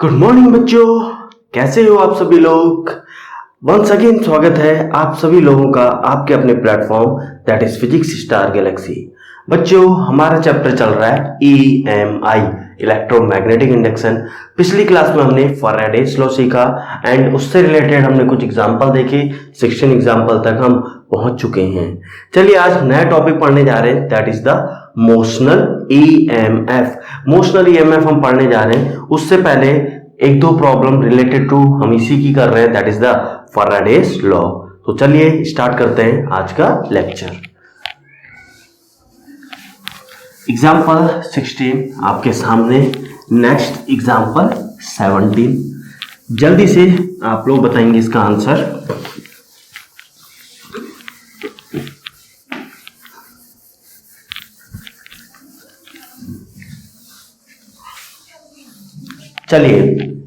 Good morning बच्चों, कैसे हो आप सभी लोग। वंस अगेन स्वागत है आप सभी लोगों का आपके अपने platform that is physics star Galaxy. बच्चों, हमारा चैप्टर चल रहा है EMI, इलेक्ट्रोमैग्नेटिक इंडक्शन। पिछली क्लास में हमने फैराडेस लॉ सीखा एंड उससे रिलेटेड हमने कुछ एग्जांपल देखे। 16 एग्जांपल तक हम पहुंच चुके हैं। चलिए आज नया टॉपिक पढ़ने जा रहे हैं, that is the motional EMF। Motional EMF हम पढ़ने जा रहे हैं। उससे पहले एक दो प्रॉब्लम रिलेटेड टू हम इसी की कर रहे हैं, that is the Faraday's law. तो चलिए स्टार्ट करते हैं आज का लेक्चर। एग्जाम्पल 16 आपके सामने, नेक्स्ट एग्जाम्पल 17। जल्दी से आप लोग बताएंगे इसका आंसर। चलिए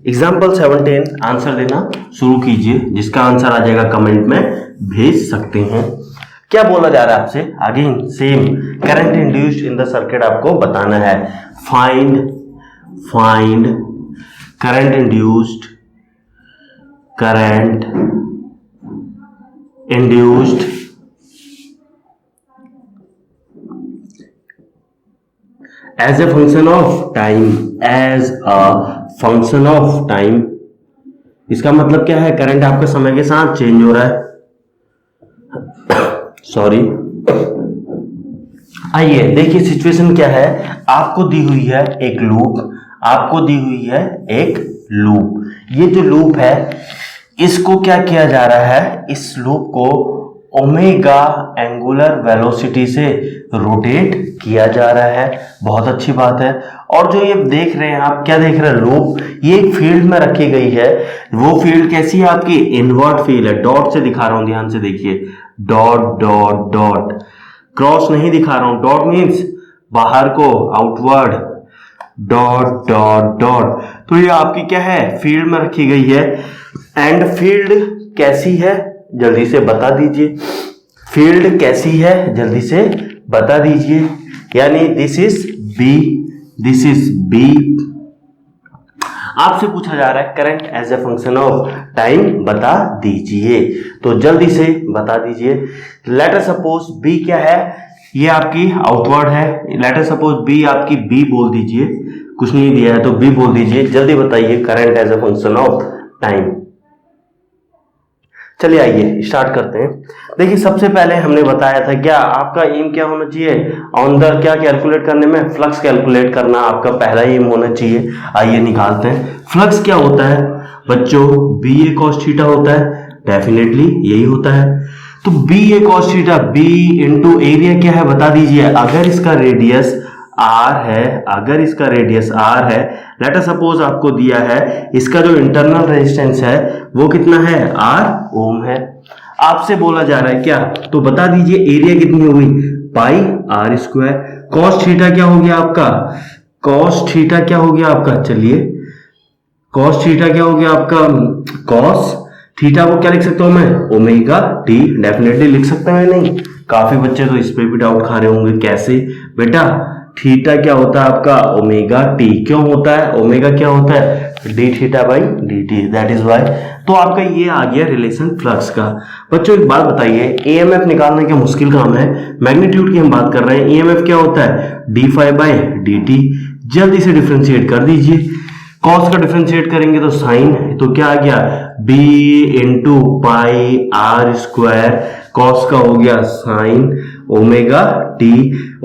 एग्जाम्पल 17 आंसर देना शुरू कीजिए। जिसका आंसर आ जाएगा कमेंट में भेज सकते हैं। क्या बोला जा रहा है आपसे? Again same, current induced in the circuit आपको बताना है। Find current induced as a function of time। इसका मतलब क्या है? करंट आपका समय के साथ चेंज हो रहा है। सॉरी, आइए देखिए सिचुएशन क्या है। आपको दी हुई है एक लूप। ये जो लूप है इसको क्या किया जा रहा है? इस लूप को ओमेगा एंगुलर वेलोसिटी से रोटेट किया जा रहा है। बहुत अच्छी बात है। और जो ये देख रहे हैं आप, क्या देख रहे हैं? लूप, ये एक फील्ड में रखी गई है। वो फील्ड कैसी है आपकी? इनवर्ट फील्ड है। डॉट से दिखा रहा हूं, ध्यान से देखिए। डॉट डॉट डॉट, क्रॉस नहीं दिखा रहा हूं। डॉट मीन्स बाहर को, आउटवर्ड। डॉट डॉट डॉट, तो ये आपकी क्या है? फील्ड में रखी गई है। एंड फील्ड कैसी है? जल्दी से बता दीजिए। फील्ड कैसी है? जल्दी से बता दीजिए। यानी दिस इज बी। आपसे पूछा जा रहा है current as a function of time बता दीजिए। तो जल्दी से बता दीजिए। लेटर सपोज बी क्या है? ये आपकी आउटवर्ड है। लेटर सपोज बी आपकी बी बोल दीजिए। कुछ नहीं दिया है तो बी बोल दीजिए। जल्दी बताइए current as a function of time. चलिए आइए स्टार्ट करते हैं। देखिए सबसे पहले हमने बताया था क्या आपका एम क्या होना चाहिए? ऑन द क्या कैलकुलेट करने में? फ्लक्स कैलकुलेट करना आपका पहला एम होना चाहिए। आइए निकालते हैं। फ्लक्स क्या होता है बच्चों? बी ए कॉस थीटा होता है। डेफिनेटली यही होता है। तो B A cos theta, B into area क्या है बता दीजिए। अगर इसका रेडियस R है, लेट सपोज आपको दिया है इसका जो इंटरनल रेजिस्टेंस है वो कितना है? R ओम है। आपसे बोला जा रहा है क्या? तो बता दीजिए एरिया कितनी होगी? पाई R स्क्वायर। कॉस थीटा क्या हो गया आपका? चलिए कॉस थीटा क्या हो गया आपका? कॉस थीटा को क्या लिख सकता हूं मैं? Omega T. डेफिनेटली लिख सकता है। नहीं, काफी बच्चे तो इस पे भी डाउट खा रहे होंगे। कैसे बेटा? थीटा क्या होता है आपका? Omega t. क्यों होता है? ओमेगा क्या होता है? D theta by d t, that is why. तो आपका ये आ गया रिलेशन फ्लक्स का। बच्चों एक बात बताइए, EMF निकालना क्या मुश्किल काम है? मैग्नीट्यूड की हम बात कर रहे हैं। EMF क्या होता है? D phi by d t. जल्दी से डिफ्रेंशिएट कर दीजिए। कॉस का डिफ्रेंशिएट करेंगे तो साइन, तो क्या आ गया? B into pi are square. Cos का हो गया sine omega t.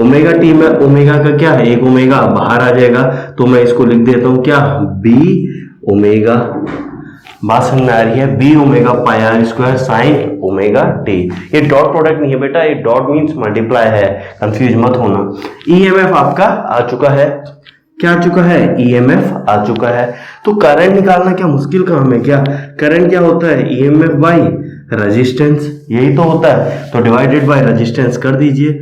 Omega t में ओमेगा का क्या है? एक ओमेगा बाहर आ जाएगा, तो मैं इसको लिख देता हूं क्या? B omega. बात समझ में आ रही है? B omega pi are square sine omega t. ये डॉट प्रोडक्ट नहीं है बेटा, ये डॉट मीन्स मल्टीप्लाई है, कंफ्यूज मत होना। EMF आपका आ चुका है। क्या आ चुका है? EMF आ चुका है। तो करंट निकालना क्या मुश्किल काम है क्या? करंट क्या होता है? EMF बाई रेजिस्टेंस, यही तो होता है। तो डिवाइडेड बाय रेजिस्टेंस कर दीजिए।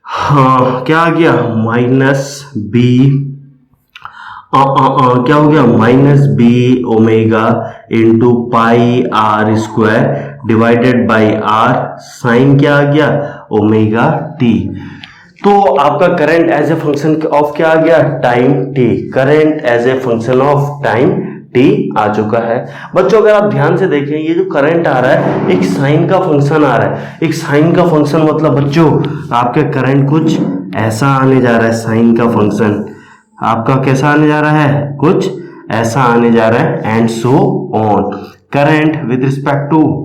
हाँ, क्या आ गया? Minus B. क्या हो गया? Minus B omega into pi are square divided by R. Sine क्या आ गया? Omega T. तो आपका current as a function of क्या आ गया, time T. Current as a function of time T आ चुका है। बच्चों अगर आप ध्यान से देखें, ये जो करंट आ रहा है एक साइन का फंक्शन आ रहा है। एक साइन का फंक्शन मतलब बच्चों आपके करंट कुछ ऐसा आने जा रहा है। साइन का फंक्शन आपका कैसा आने जा रहा है, कुछ ऐसा आने जा रहा है, and so on. Current with respect to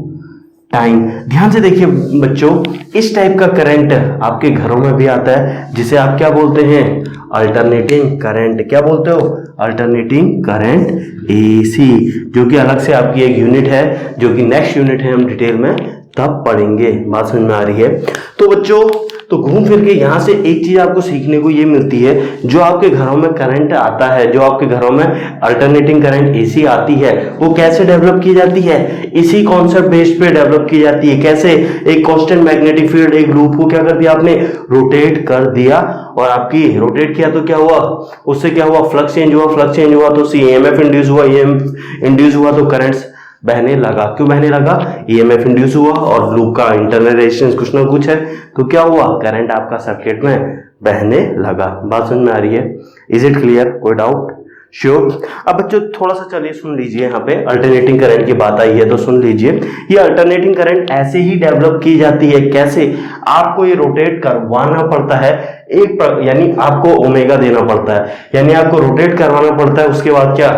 time. ध्यान से देखिए बच्चों, इस टाइप का करंट आपके घरों में भी आता है, जिसे आप क्या बोलते हैं, अल्टरनेटिंग करंट। क्या बोलते हो, अल्टरनेटिंग करंट एसी, जो कि अलग से आपकी एक यूनिट है, जो कि नेक्स्ट यूनिट है, हम डिटेल में तब पढ़ेंगे। बात समझ में आ रही है। तो बच्चों तो घूम फिर के यहाँ से एक चीज आपको सीखने को ये मिलती है, जो आपके घरों में करंट आता है, जो आपके घरों में अल्टरनेटिंग करंट एसी आती है, वो कैसे डेवलप की जाती है, इसी कॉन्सेप्ट बेस पे डेवलप की जाती है। कैसे, एक कांस्टेंट मैग्नेटिक फील्ड, एक लूप को क्या कर दिया आपने, रोटेट कर दिया, और आपकी रोटेट किया तो क्या हुआ, उससे क्या हुआ, फ्लक्स चेंज हुआ। फ्लक्स चेंज हुआ तो ईएमएफ इंड्यूस हुआ, ईएमएफ इंड्यूस हुआ तो करंट्स बहने लगा। क्यों बहने लगा, ईएमएफ इंड्यूस हुआ, और लूप का इंटरनल रेजिस्टेंस कुछ ना कुछ है, तो क्या हुआ, करंट आपका सर्किट में बहने लगा। बात समझ में आ रही है, इज इट क्लियर, कोई डाउट, श्योर। अब बच्चों थोड़ा सा चलिए सुन लीजिए, यहाँ पे अल्टरनेटिंग करंट की बात आई है तो सुन लीजिए। ये अल्टरनेटिंग करंट ऐसे ही डेवलप की जाती है। कैसे, आपको ये रोटेट करवाना पड़ता है यानी आपको ओमेगा देना पड़ता है, यानी आपको रोटेट करवाना पड़ता है। उसके बाद क्या,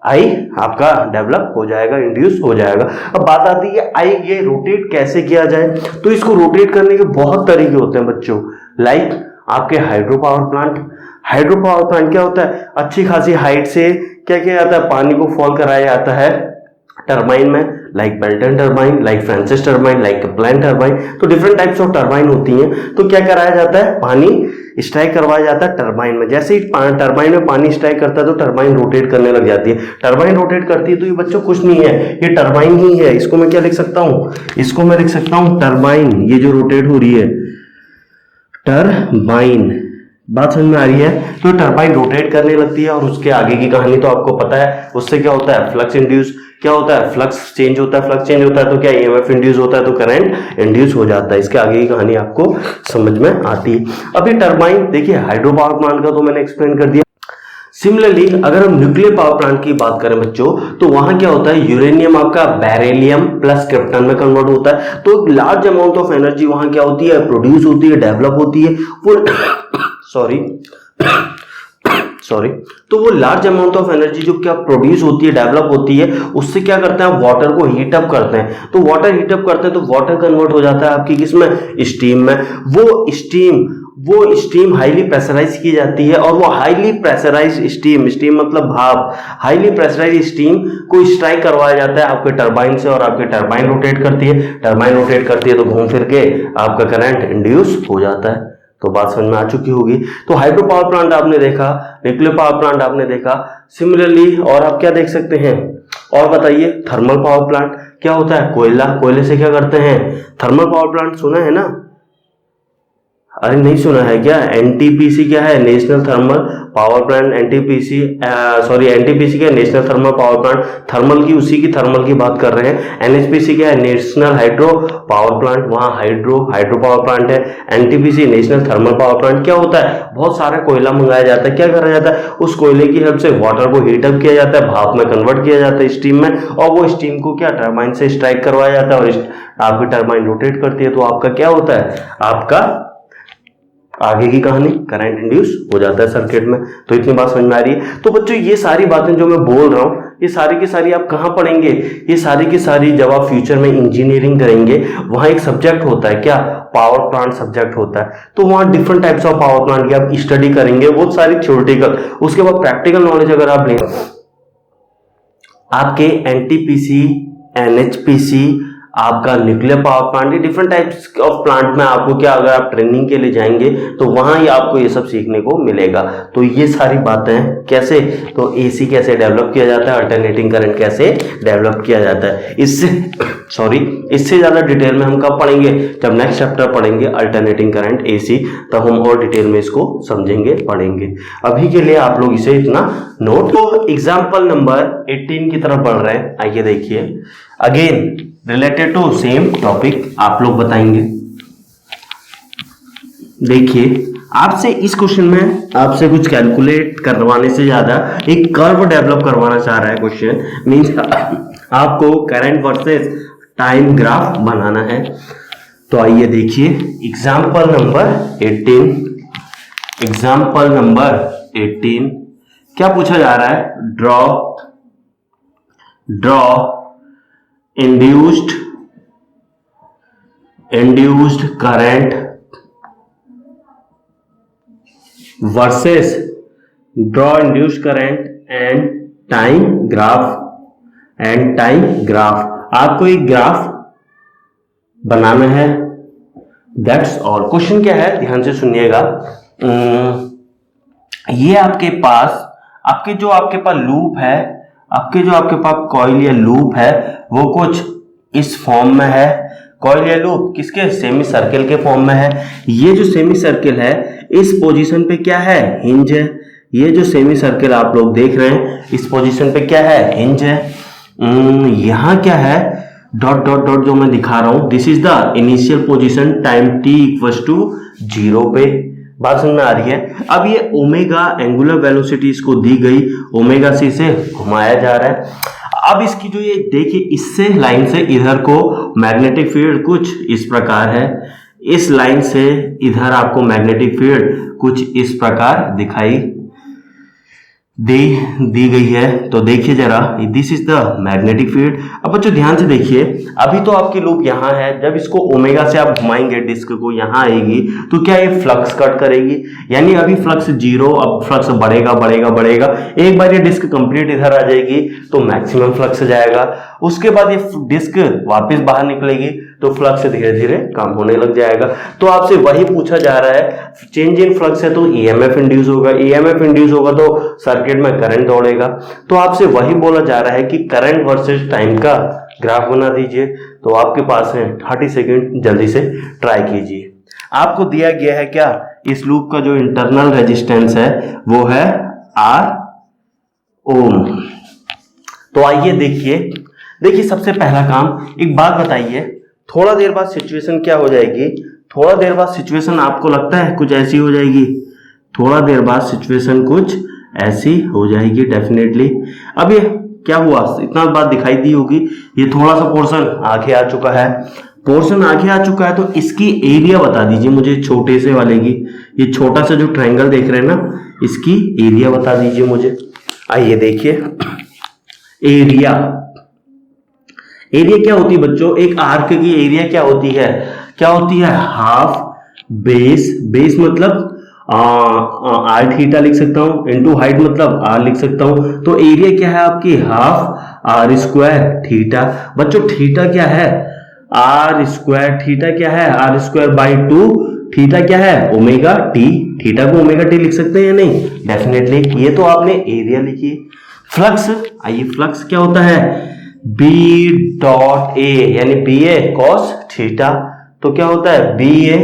आई आपका डेवलप हो जाएगा, इंड्यूस हो जाएगा। अब बात आती है आई ये रोटेट कैसे किया जाए। तो इसको रोटेट करने के बहुत तरीके होते हैं बच्चों। लाइक आपके hydro power plant. Hydro power plant क्या होता है, अच्छी खासी हाइट से क्या किया जाता है, पानी को फॉल कराया जाता है टरबाइन में, like Pelton turbine, like Francis turbine, like Kaplan turbine. तो डिफरेंट टाइप्स ऑफ टरबाइन होती हैं। तो क्या कराया जाता है, पानी स्ट्राइक करवाया जाता है टरबाइन में। जैसे ही टरबाइन में पानी स्ट्राइक करता है तो टरबाइन रोटेट करने लग जाती है। टरबाइन रोटेट करती है तो ये बच्चों कुछ नहीं है, ये टरबाइन ही है। इसको मैं क्या लिख सकता हूं, इसको मैं लिख सकता हूं टरबाइन। ये जो रोटेट हो रही है टरबाइन। बात समझ में आ रही है। तो टरबाइन रोटेट करने लगती है, और उसके आगे की कहानी तो आपको पता है। उससे क्या होता है, फ्लक्स इंड्यूस, क्या होता है, फ्लक्स चेंज होता है। फ्लक्स चेंज होता है तो क्या, ईएमएफ इंड्यूस होता है, तो करंट इंड्यूस हो जाता है। इसके आगे की कहानी आपको समझ में आती है। अभी टरबाइन देखिए, हाइड्रो पावर प्लांट का तो मैंने एक्सप्लेन कर दिया। सिमिलरली अगर हम न्यूक्लियर पावर प्लांट की बात करें बच्चों, तो वहां क्या होता है, यूरेनियम आपका बेरिलियम प्लस क्रिप्टन में कन्वर्ट होता है। तो लार्ज अमाउंट ऑफ एनर्जी वहां क्या होती है, प्रोड्यूस होती है, डेवलप होती है। वो सॉरी तो वो लार्ज अमाउंट ऑफ एनर्जी जो क्या प्रोड्यूस होती है, डेवलप होती है, उससे क्या करते हैं, वाटर को हीट अप करते हैं। तो वाटर हीट अप करते हैं तो वाटर कन्वर्ट हो जाता है आपकी किसमें, स्टीम में। वो स्टीम हाईली प्रेशराइज की जाती है, और वो हाईली प्रेशराइज स्टीम मतलब भाप, हाईली प्रेशराइज स्टीम को स्ट्राइक करवाया जाता है आपके टरबाइन से, और आपके टरबाइन रोटेट करती है। टरबाइन रोटेट करती है तो घूम फिर के आपका करंट इंड्यूस हो जाता है। तो बात समझ में आ चुकी होगी। तो हाइड्रो पावर प्लांट आपने देखा, न्यूक्लियर पावर प्लांट आपने देखा। सिमिलरली और आप क्या देख सकते हैं, और बताइए, थर्मल पावर प्लांट क्या होता है, कोयले से क्या करते हैं, थर्मल पावर प्लांट सुना है ना, अरे नहीं सुना है क्या, एनटीपीसी क्या है, national thermal power plant. NTPC क्या है, national thermal power plant. Thermal की, उसी की थर्मल की बात कर रहे हैं। एनएचपीसी क्या है, नेशनल हाइड्रो पावर प्लांट, वहां हाइड्रो पावर प्लांट है। NTPC national thermal power plant क्या होता है, बहुत सारा कोयला मंगाया जाता है, क्या करा जाता है, उस कोयले की हेल्प से वाटर को हीटअप किया जाता है, भाप में कन्वर्ट किया जाता है, स्टीम में, और वो स्टीम को क्या टरबाइन से स्ट्राइक करवाया जाता है, और आपकी टरबाइन रोटेट करती है, तो आपका क्या होता है, आपका आगे की कहानी करंट इंड्यूस हो जाता है सर्किट में। तो इतनी बात समझ में आ रही है। तो बच्चों ये सारी बातें जो मैं बोल रहा हूं, ये सारी की सारी आप कहां पढ़ेंगे, ये सारी की सारी जब आप फ्यूचर में इंजीनियरिंग करेंगे, वहां एक सब्जेक्ट होता है क्या, पावर प्लांट सब्जेक्ट होता है। तो वहां different types of power plant की आप स्टडी करेंगे, बहुत सारी थ्योरेटिकल, उसके बाद प्रैक्टिकल नॉलेज अगर आप लें, आपके एनटीपीसी, एनएचपीसी, आपका न्यूक्लियर पावर प्लांट, ये डिफरेंट टाइप्स ऑफ प्लांट में आपको क्या, अगर आप ट्रेनिंग के लिए जाएंगे तो वहां ही आपको ये सब सीखने को मिलेगा। तो ये सारी बातें कैसे, तो एसी कैसे डेवलप किया जाता है, अल्टरनेटिंग करंट कैसे डेवलप किया जाता है, इससे ज्यादा डिटेल में हम कब पढ़ेंगे, जब नेक्स्ट चैप्टर पढ़ेंगे अल्टरनेटिंग करंट एसी, तब हम और डिटेल में इसको समझेंगे, पढ़ेंगे। अभी के लिए आप लोग इसे इतना नोट। तो एग्जाम्पल नंबर 18 की तरफ बढ़ रहे हैं, आइए देखिए। Again related to same topic आप लोग बताएंगे। देखिए आपसे इस क्वेश्चन में आपसे कुछ कैलकुलेट करवाने से ज्यादा एक कर्व डेवलप करवाना चाह रहा है क्वेश्चन, मींस आपको करंट वर्सेस टाइम ग्राफ बनाना है। तो आइए देखिए एग्जाम्पल नंबर 18 क्या पूछा जा रहा है, draw induced current versus draw induced current and time graph. आपको एक ग्राफ बनाना है, दैट्स ऑल। क्वेश्चन क्या है ध्यान से सुनिएगा। ये आपके पास लूप है, आपके पास कॉइल या लूप है, वो कुछ इस फॉर्म में है। कॉइल या लूप किसके, सेमी सर्किल के फॉर्म में है। ये जो सेमी सर्किल है इस पोजीशन पे क्या है, हिंज है। ये जो सेमी सर्किल आप लोग देख रहे हैं इस पोजीशन पे क्या है, हिंज है। यहां क्या है, डॉट डॉट डॉट जो मैं दिखा रहा हूं, this is the initial position time t equals to 0 पे। बात समझ में आ रही है। अब ये ओमेगा एंगुलर वेलोसिटी इसको दी गई, ओमेगा सी से घुमाया जा रहा है। अब इसकी जो ये देखिए, इससे लाइन से इधर को मैग्नेटिक फील्ड कुछ इस प्रकार है, इस लाइन से इधर आपको मैग्नेटिक फील्ड कुछ इस प्रकार दिखाई दी गई है। तो देखिए जरा, this is the magnetic field. अब बच्चों ध्यान से देखिए, अभी तो आपकी लूप यहाँ है, जब इसको ओमेगा से आप घुमाएंगे डिस्क को, यहाँ आएगी तो क्या ये फ्लक्स कट करेगी, यानी अभी फ्लक्स 0, अब फ्लक्स बढ़ेगा बढ़ेगा बढ़ेगा। एक बार ये डिस्क कंप्लीट इधर आ जाएगी तो मैक्सिमम फ्लक्स जाएगा, उसके बाद ये डिस्क वापस बाहर निकलेगी तो फ्लक्स धीरे धीरे कम होने लग जाएगा। तो आपसे वही पूछा जा रहा है, चेंज इन फ्लक्स है तो ईएमएफ इंड्यूस होगा, ईएमएफ इंड्यूस होगा तो सर्किट में करंट दौड़ेगा। तो आपसे वही बोला जा रहा है कि करंट वर्सेस टाइम का ग्राफ बना दीजिए। तो आपके पास है 30 सेकंड, जल्दी से ट्राई कीजिए। आपको दिया गया है क्या, इस लूप का जो इंटरनल रेजिस्टेंस है वो है R ओम। तो आइए देखिए सबसे पहला काम, एक बात बताइए, थोड़ा देर बाद सिचुएशन क्या हो जाएगी, थोड़ा देर बाद सिचुएशन आपको लगता है कुछ ऐसी हो जाएगी, थोड़ा देर बाद सिचुएशन कुछ ऐसी हो जाएगी डेफिनेटली। अब ये क्या हुआ, इतना बात दिखाई दी होगी, ये थोड़ा सा पोर्शन आगे आ चुका है, तो इसकी एरिया बता दीजिए मुझे, छोटे से वाले की, ये छोटा सा जो ट्रायंगल देख रहे हैं ना, इसकी एरिया बता दीजिए मुझे। आइए देखिए, एरिया क्या होती है बच्चों, एक आर्क की एरिया क्या होती है, हाफ बेस मतलब आर थीटा लिख सकता हूं, इंटू हाइट मतलब आर लिख सकता हूं। तो एरिया क्या है आपकी, हाफ आर स्क्वायर थीटा। बच्चों थीटा क्या है, आर स्क्वायर, थीटा क्या है, आर स्क्वायर बाई 2, थीटा क्या है, ओमेगा टी। थीटा को ओमेगा टी लिख सकते हैं या नहीं, डेफिनेटली। ये तो आपने एरिया लिखी। फ्लक्स, आइए फ्लक्स क्या होता है, बी डॉट ए, यानी बी ए कॉस थीटा। तो क्या होता है, बी ए,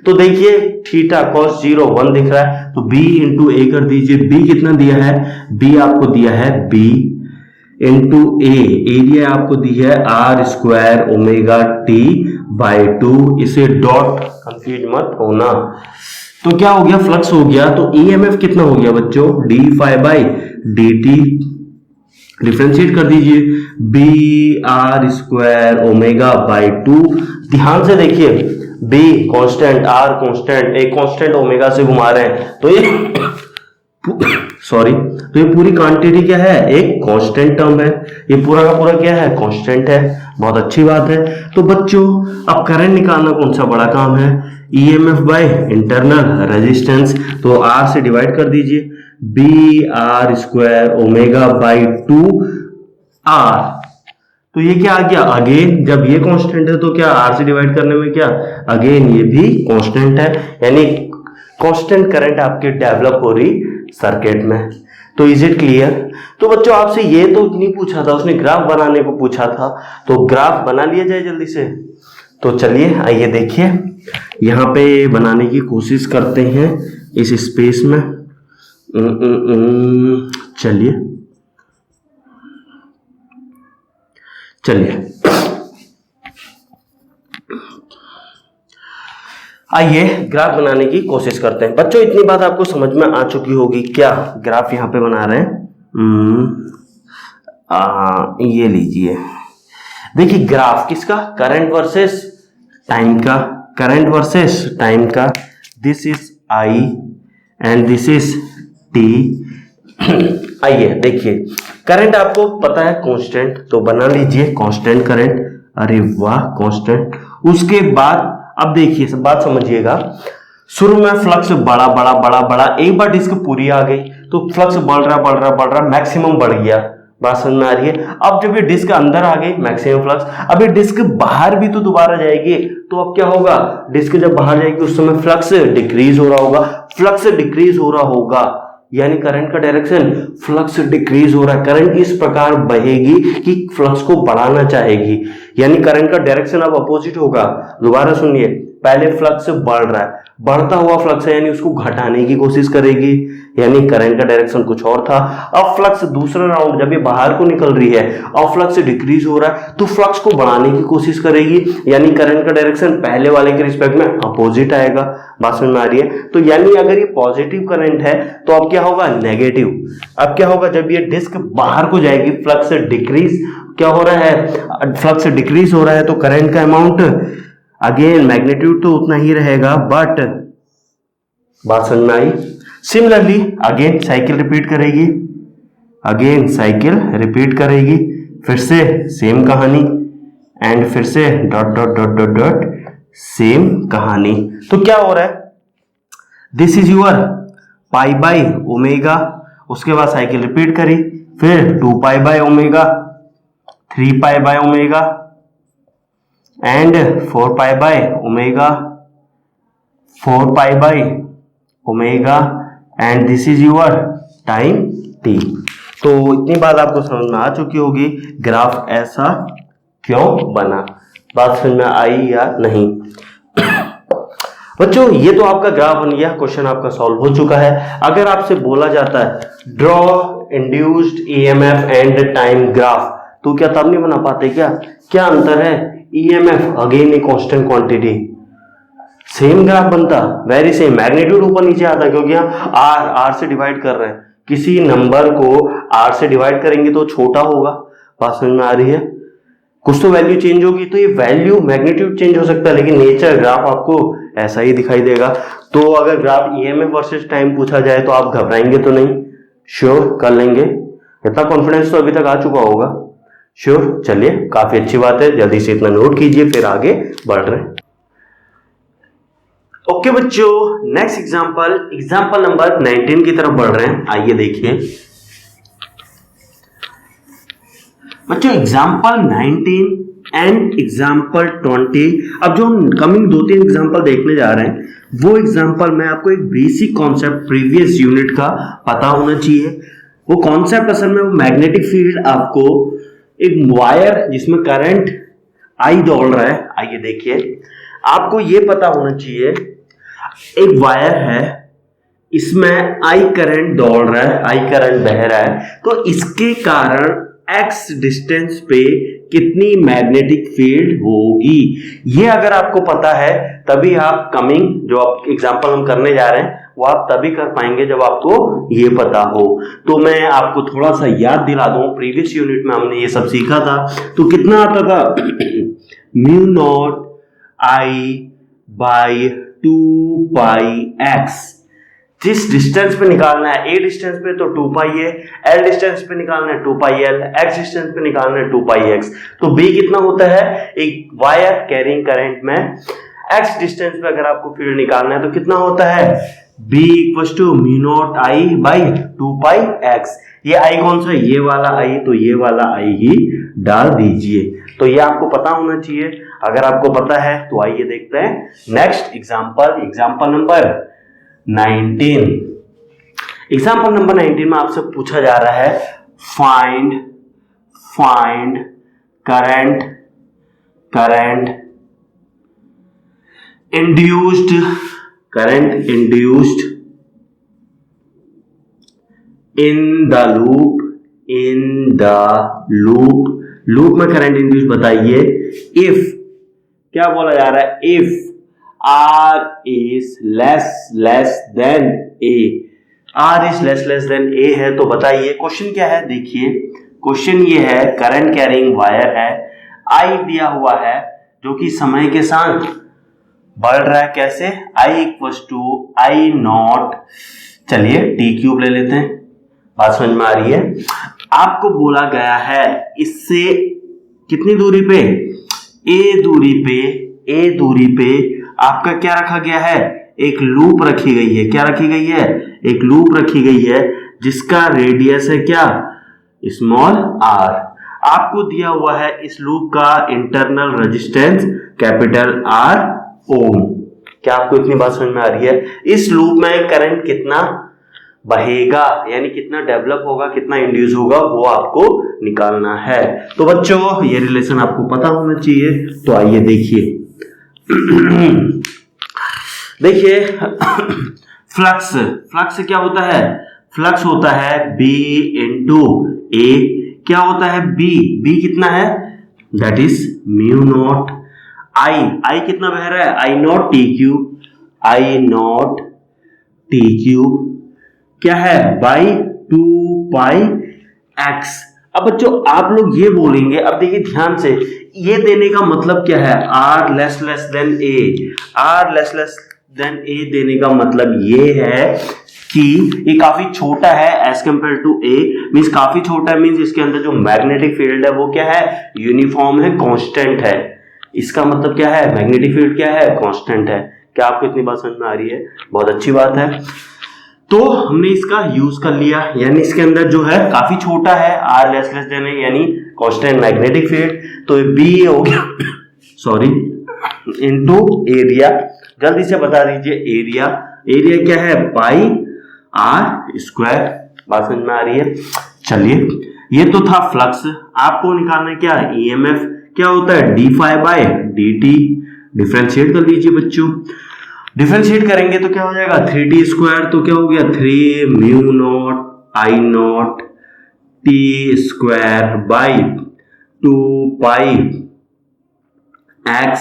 तो देखिए थीटा कॉस 0 1 दिख रहा है, तो बी इंटू ए कर दीजिए। बी कितना दिया है, बी आपको दिया है बी इंटू ए, एरिया आपको दी है r square omega t by 2। इसे डॉट, कंफ्यूज मत होना। तो क्या हो गया, फ्लक्स हो गया। तो ईएमएफ कितना हो गया बच्चों, d phi by d t, differentiate कर दीजिए, B r square omega by 2। ध्यान से देखिए, बी कांस्टेंट, आर कांस्टेंट, एक कांस्टेंट ओमेगा से घुमा रहे हैं, तो ये तो ये पूरी क्वांटिटी क्या है, एक कांस्टेंट टर्म है, ये पूरा का पूरा क्या है, कांस्टेंट है। बहुत अच्छी बात है। तो बच्चों अब करंट निकालना कौन सा बड़ा काम है, ईएमएफ बाय इंटरनल रेजिस्टेंस। तो आर से डिवाइड कर दीजिए, B r square omega by 2 r. तो ये क्या आ गया, अगेन जब ये कांस्टेंट है तो क्या आर से डिवाइड करने में क्या, अगेन ये भी कांस्टेंट है, यानी कांस्टेंट करंट आपके डेवलप हो रही सर्किट में। तो इज इट क्लियर। तो बच्चों आपसे ये तो नहीं पूछा था, उसने ग्राफ बनाने को पूछा था, तो ग्राफ बना लिया जाए जल्दी से। तो चलिए आइए देखिए, यहां पे बनाने की कोशिश करते हैं इस स्पेस में। चलिए आइए ग्राफ बनाने की कोशिश करते हैं। बच्चों इतनी बात आपको समझ में आ चुकी होगी क्या? ग्राफ यहाँ पे बना रहे हैं। ये लीजिए, देखिए ग्राफ किसका? करंट वर्सेस टाइम का, करंट वर्सेस टाइम का। This is I and this is T. आइए देखिए, करंट आपको पता है कांस्टेंट, तो बना लीजिए कांस्टेंट करंट। अरे वाह, कांस्टेंट। उसके बाद अब देखिए, सब बात समझिएगा। शुरू में फ्लक्स बड़ा बड़ा बड़ा बड़ा, एक बार डिस्क पूरी आ गई तो फ्लक्स बढ़ रहा, मैक्सिमम बढ़ गया। बात समझ में आ रही है? अब जब ये डिस्क अंदर आ गई मैक्सिमम फ्लक्स, अब ये डिस्क बाहर भी तो दोबारा जाएगी, तो अब क्या होगा? डिस्क जब बाहर जाएगी उस समय फ्लक्स डिक्रीज हो रहा होगा। फ्लक्स डिक्रीज हो रहा होगा यानी करंट का डायरेक्शन फ्लक्स डिक्रीज हो रहा है। करंट इस प्रकार बहेगी कि फ्लक्स को बढ़ाना चाहेगी, यानी करंट का डायरेक्शन अब अपोजिट होगा। दोबारा सुनिए, पहले फ्लक्स बढ़ रहा है, बढ़ता हुआ फ्लक्स है यानी उसको घटाने की कोशिश करेगी, यानी करंट का डायरेक्शन कुछ और था। अब फ्लक्स दूसरा राउंड जब ये बाहर को निकल रही है और फ्लक्स डिक्रीज हो रहा है तो फ्लक्स को बढ़ाने की कोशिश करेगी, यानी करंट का डायरेक्शन पहले वाले के रिस्पेक्ट में अपोजिट आएगा। बात समझ में आ रही है? तो यानी अगर ये पॉजिटिव करंट है तो अब क्या होगा? नेगेटिव। अब क्या होगा? जब ये डिस्क बाहर को जाएगी फ्लक्स डिक्रीज, क्या हो रहा है? फ्लक्स डिक्रीज हो रहा है तो करंट का अमाउंट अगेन मैग्नीट्यूड तो उतना ही रहेगा, बट बात समझ में आई? सिमिलरली अगेन साइकिल रिपीट करेगी, अगेन साइकिल रिपीट करेगी, फिर से सेम कहानी एंड फिर से dot dot dot dot dot same कहानी। तो क्या हो रहा है? This is your pi by omega, उसके बाद साइकिल रिपीट करी, फिर 2 pi by omega, 3 pi by omega and 4 pi by omega, 4 pi by omega and this is your time t. तो इतनी बात आपको समझ में आ चुकी होगी, ग्राफ ऐसा क्यों बना। बात समझ में आई या नहीं? बच्चों ये तो आपका ग्राफ बन गया, क्वेश्चन आपका सॉल्व हो चुका है। अगर आपसे बोला जाता है draw induced EMF and time graph, तो क्या तब नहीं बना पाते क्या? क्या अंतर है? EMF again a constant quantity, same graph बनता, वेरी सेम, मैग्नीट्यूड ऊपर नीचे आता क्योंकि हम आर से डिवाइड कर रहे हैं। किसी नंबर को आर से डिवाइड करेंगे तो छोटा होगा। बात समझ में आ रही है? कुछ तो वैल्यू चेंज होगी, तो ये वैल्यू मैग्नीट्यूड चेंज हो सकता है लेकिन नेचर ग्राफ आपको ऐसा ही दिखाई देगा। तो अगर ग्राफ ईएमएफ वर्सेस टाइम पूछा जाए तो आप घबराएंगे तो नहीं? श्योर कर लेंगे? इतना कॉन्फिडेंस तो अभी तक आ चुका होगा। श्योर? चलिए काफी अच्छी बात है, जल्दी से इतना नोट कीजिए फिर आगे बढ़ रहे हैं। ओके बच्चों, नेक्स्ट एग्जांपल नंबर 19 की तरफ बढ़ रहे हैं। आइए देखिए बच्चों, एग्जांपल 19 एंड एग्जांपल 20। अब जो हम कमिंग 2-3 एग्जांपल देखने जा रहे हैं वो एग्जांपल में आपको एक बेसिक कॉन्सेप्ट प्रीवियस यूनिट का पता होना चाहिए। वो कॉन्सेप्ट असल में वो मैग्नेटिक फील्ड, आपको एक वायर जिसमें करंट आई दौड़ रहा है। आइए देखिए, आपको ये पता होना चाहिए एक वायर है, इसमें आई करंट दौड़ रहा है, आई करंट बह रहा है, तो इसके कारण एक्स डिस्टेंस पे कितनी मैग्नेटिक फील्ड होगी। ये अगर आपको पता है तभी आप कमिंग जो आप एग्जांपल हम करने जा रहे हैं वो आप तभी कर पाएंगे जब आपको ये पता हो। तो मैं आपको थोड़ा सा याद दिला दूं, प्रीवियस यूनिट में हमने ये सब सीखा था। तो कितना आता था? Mu naught I by 2 pi x. जिस डिस्टेंस पे निकालना है, ए डिस्टेंस पे तो 2 पाई है, एल डिस्टेंस पे निकालना है 2 पाई एल, एक्स डिस्टेंस पे निकालना है 2 पाई एक्स। तो बी कितना होता है? एक वायर कैरिंग करंट में एक्स डिस्टेंस पे अगर आपको फील्ड निकालना है तो कितना होता है? B equal to mu naught I by 2 pi x. ये आई कौन सा? ये वाला आई, तो ये वाला आई ही डाल दीजिए। तो ये आपको पता होना चाहिए। अगर आपको पता है तो आइए देखते हैं next example number 19। Example number 19 में आपसे पूछा जा रहा है find current induced in the loop में करंट इंड्यूस बताइए। इफ, क्या बोला जा रहा है? If R is less than A, R is less than A है। तो बताइए क्वेश्चन क्या है। देखिए क्वेश्चन ये है, करंट कैरिंग वायर है, I दिया हुआ है जो कि समय के साथ बढ़ रहा है। कैसे? I equals to I naught, चलिए टी क्यूब ले लेते हैं, बात समझ में आ रही है। आपको बोला गया है इससे कितनी दूरी पे, ए दूरी पे आपका क्या रखा गया है, एक लूप रखी गई है। क्या रखी गई है? एक लूप रखी गई है जिसका रेडियस है क्या, स्मॉल r। आपको दिया हुआ है इस लूप का इंटरनल रेजिस्टेंस कैपिटल R ओम। क्या आपको इतनी बात समझ में आ रही है? इस लूप में करंट कितना बहेगा, यानी कितना डेवलप होगा, कितना इंड्यूस होगा, वो आपको निकालना है। तो बच्चों ये रिलेशन आपको पता होना चाहिए। तो आइए देखिए देखिए फ्लक्स क्या होता है? फ्लक्स होता है B इंटू A। क्या होता है? B कितना है? That is mu naught I कितना बह रहा है? I नॉट टी क्यूब क्या है? By 2 pi x। अब बच्चों आप लोग ये बोलेंगे, अब देखिए ध्यान से, ये देने का मतलब क्या है? R लेस देन A देने का मतलब ये है कि ये काफी छोटा है as compared to A, means काफी छोटा है, मींस इसके अंदर जो मैग्नेटिक फील्ड है वो क्या है? यूनिफॉर्म है, कांस्टेंट है। इसका मतलब क्या है? मैग्नेटिक फील्ड क्या है? कांस्टेंट है। क्या आपको इतनी बात समझ में आ रही है? बहुत अच्छी बात है। तो हमने इसका यूज कर लिया, यानी इसके अंदर जो है काफी छोटा है, R लेस देन है, यानी कांस्टेंट मैग्नेटिक फील्ड। तो B हो गया सॉरी इनटू एरिया। जल्दी से बता दीजिए एरिया क्या है? पाई R स्क्वायर। बात समझ में आ रही है? चलिए ये तो था फ्लक्स। आपको निकालना है क्या? EMF। क्या होता है? d phi by dt। Differentiate कर लीजिए बच्चों। डिफरेंशिएट करेंगे तो क्या हो जाएगा? 3t square. तो क्या हो गया? 3 mu naught I not t square by 2 pi x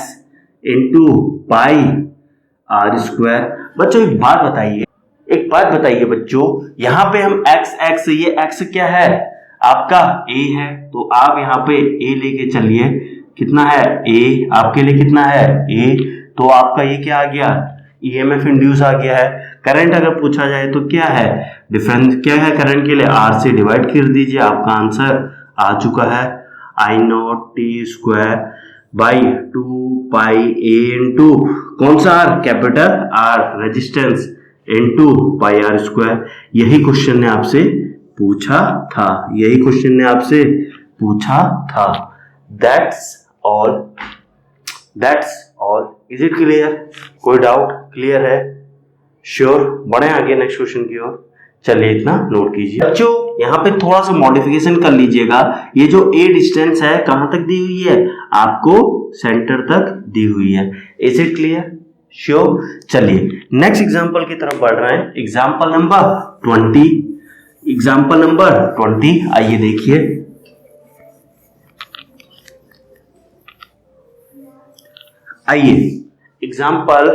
into pi R square. बच्चों एक बात बताइए बच्चों, यहाँ पे हम x ये x क्या है? आपका A है। तो आप यहाँ पे A लेके चलिए। कितना है? A आपके लिए कितना है? A। तो आपका ये क्या आ गया? EMF इंड्यूस आ गया है। करंट अगर पूछा जाए तो क्या है? डिफरेंस क्या है करंट के लिए? R से डिवाइड कर दीजिए, आपका आंसर आ चुका है। I not T square by 2 pi A into कौन सा R? Capital R resistance into pi R square. यही क्वेश्चन ने आपसे पूछा था। That's all. Is it clear? कोई डाउट? क्लियर है? श्योर? बढ़े आगे नेक्स्ट क्वेश्चन की ओर। चलिए इतना नोट कीजिए बच्चों। यहाँ पे थोड़ा सा मॉडिफिकेशन कर लीजिएगा। ये जो A डिस्टेंस है कहां तक दी हुई है? आपको सेंटर तक दी हुई है। Is it clear? श्योर? चलिए नेक्स्ट एग्जांपल की तरफ बढ़ रहे हैं। Example number 20। आइए देखिए। एग्जाम्पल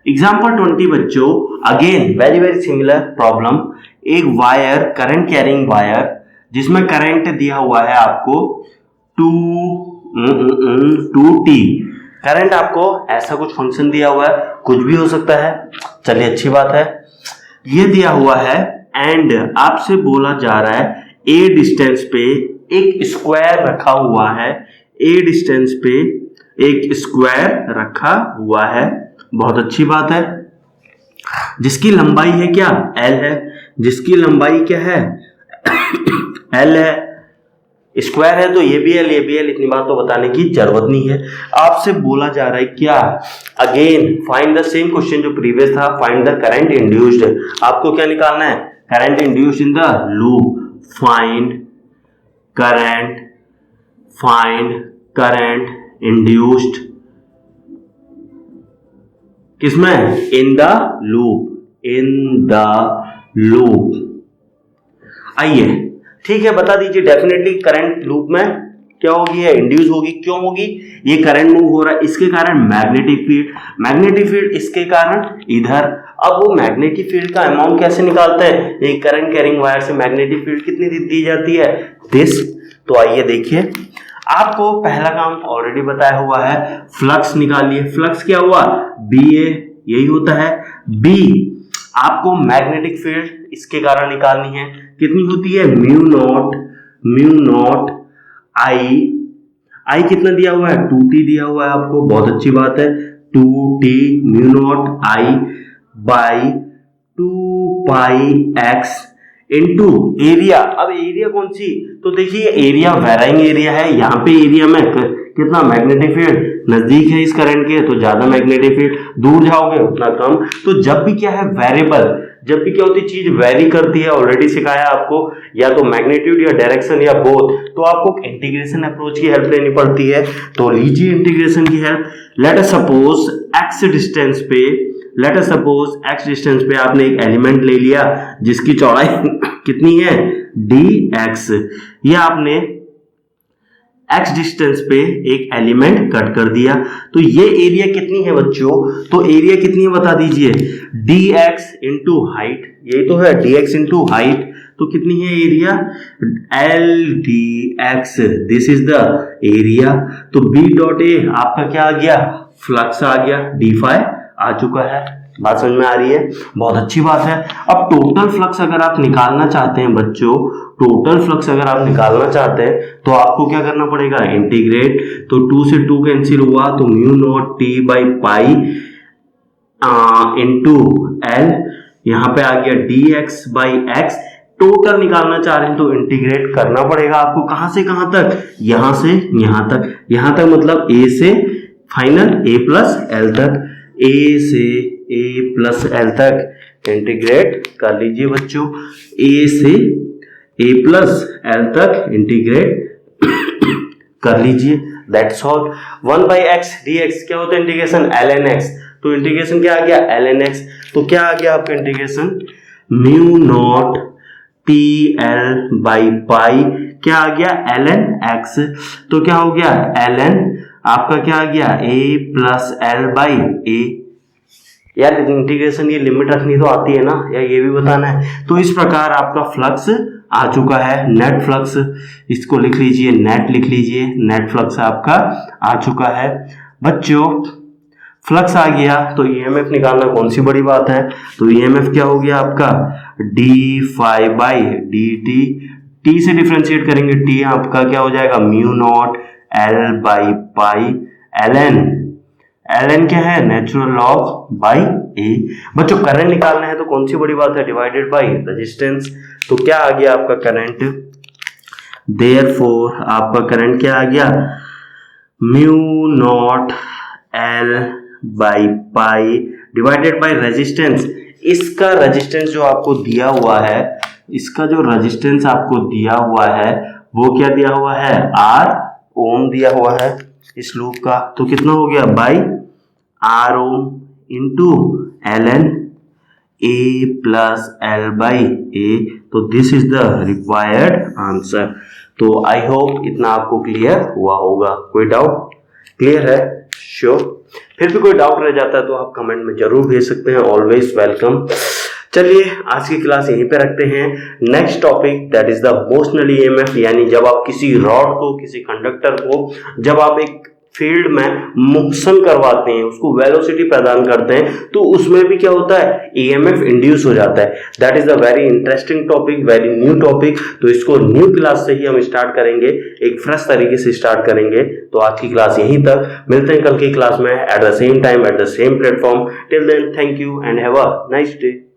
20 बच्चों, अगेन वेरी सिमिलर प्रॉब्लम। एक वायर, करंट कैरिंग वायर, जिसमें करंट दिया हुआ है आपको 2t। करंट आपको ऐसा कुछ फंक्शन दिया हुआ है, कुछ भी हो सकता है। चलिए अच्छी बात है। ये दिया हुआ है एंड आपसे बोला जा रहा है A डिस्टेंस पे एक स्क्वायर रखा हुआ है। A डिस्टेंस पे एक स्क्वायर रखा हुआ है। बहुत अच्छी बात है। जिसकी लंबाई है क्या? L है। जिसकी लंबाई क्या है? L है। स्क्वायर है तो ये भी L, इतनी बात तो बताने की जरूरत नहीं है। आपसे बोला जा रहा है क्या? Again find the same question जो प्रीवियस था, फाइंड द करंट इंड्यूस्ड। आपको क्या निकालना है? Current induced in the loop. Find current induced किसमें? In the loop. आइए ठीक है, बता दीजिए डेफिनेटली करंट लूप में क्या होगी, है इंड्यूस होगी। क्यों होगी, ये करंट मूव हो रहा है, इसके कारण मैग्नेटिक फील्ड इसके कारण इधर। अब वो मैग्नेटिक फील्ड का अमाउंट कैसे निकालते हैं, एक करंट कैरिंग वायर से मैग्नेटिक फील्ड कितनी दी जाती है, दिस। तो आइए देखिए, आपको पहला काम ऑलरेडी बताया हुआ है, फ्लक्स निकालिए। फ्लक्स क्या हुआ, BA, यही होता है। B, आपको मैग्नेटिक फील्ड इसके कारण निकालनी है, कितनी होती है, म्यू नॉट I कितना दिया हुआ है, 2T दिया हुआ है आपको, बहुत अच्छी बात है। 2T mu naught I by 2 pi x into area. अब एरिया कौन सी, तो देखिए एरिया वेराइंग एरिया है, यहाँ पे एरिया में कितना मैग्नेटिक फील्ड नजदीक है इस करंट के तो ज्यादा मैग्नेटिक फील्ड, दूर जाओगे उतना कम। तो जब भी क्या है वेरिएबल, जब भी क्या होती है चीज वेरी करती है, ऑलरेडी सिखाया आपको, या तो मैग्नीट्यूड या डायरेक्शन या बोथ, तो आपको इंटीग्रेशन अप्रोच की हेल्प लेनी पड़ती है। तो लीजिए इंटीग्रेशन की help. Let us suppose x distance पे आपने एक एलिमेंट ले लिया जिसकी चौड़ाई कितनी है, dx। ये आपने x डिस्टेंस पे एक एलिमेंट कट कर दिया, तो ये एरिया कितनी है बच्चों, तो एरिया कितनी है बता दीजिए, dx इंटू हाइट, यही तो है dx इंटू हाइट, तो कितनी है area, LDX, this is the area. तो B डॉट A आपका क्या आ गया, फ्लक्स आ गया, d फाई आ चुका है। बात समझ में आ रही है, बहुत अच्छी बात है। अब टोटल फ्लक्स अगर आप निकालना चाहते हैं बच्चों, टोटल फ्लक्स अगर आप निकालना चाहते हैं तो आपको क्या करना पड़ेगा, इंटीग्रेट। तो 2 से 2 कैंसिल हुआ, तो mu naught T by pi into L, यहाँ पे आ गया dx बाई x। टोटल निकालना चाह रहे हैं तो इंटीग्रेट करना पड़ेगा आपको, कहां से कहां तक, यहां से यहां तक, यहां तक मतलब A से फाइनल A प्लस L तक, A से A प्लस L तक इंटीग्रेट कर लीजिए बच्चों, A से A प्लस L तक इंटीग्रेट कर लीजिए, that's all. 1 by x D x क्या होता है इंटीग्रेशन, ln x, तो इंटीग्रेशन क्या आ गया, ln x। तो क्या आ गया आपका integration, mu naught TL by pi, क्या आ गया ln x, तो क्या हो गया ln आपका क्या आ गया A plus L by A। यार इंटीग्रेशन ये लिमिट रखनी तो आती है ना, या ये भी बताना है। तो इस प्रकार आपका फ्लक्स आ चुका है, नेट फ्लक्स, इसको लिख लीजिए, नेट लिख लीजिए, नेट फ्लक्स आपका आ चुका है बच्चों। फ्लक्स आ गया तो ईएमएफ निकालना कौन सी बड़ी बात है, तो ईएमएफ क्या हो गया आपका d phi by dt, t से डिफरेंशिएट करेंगे, t आपका क्या हो जाएगा mu naught L by pi ln क्या है, नेचुरल लॉग बाई A। बच्चों करंट निकालना है तो कौन सी बड़ी बात है, डिवाइडेड बाई रेजिस्टेंस। तो क्या आ गया आपका करंट, देयरफॉर आपका करंट क्या आ गया, mu naught L by pi divided by resistance. इसका रेजिस्टेंस जो आपको दिया हुआ है, इसका जो रेजिस्टेंस आपको दिया हुआ है वो क्या दिया हुआ है, R ओम दिया हुआ है इस लूप का, तो कितना हो गया by R ohm into ln A plus L by A। तो this is the required answer. तो आई होप इतना आपको क्लियर हुआ होगा। कोई डाउट, क्लियर है, श्योर। फिर भी कोई डाउट रह जाता है तो आप कमेंट में जरूर भेज सकते हैं, ऑलवेज वेलकम। चलिए आज की क्लास यहीं पे रखते हैं। Next topic that is the motional EMF, यानी जब आप किसी रॉड को, किसी कंडक्टर को, जब आप एक फील्ड में मोशन करवाते हैं, उसको वेलोसिटी प्रदान करते हैं, तो उसमें भी क्या होता है, ईएमएफ इंड्यूस हो जाता है। That is a very interesting topic, very new topic. तो इसको न्यू क्लास से ही हम स्टार्ट करेंगे, एक फ्रेश तरीके से स्टार्ट करेंगे। तो आज की क्लास यहीं तक, मिलते हैं कल की क्लास में at the same time at the same platform. Till then thank you and have a nice day.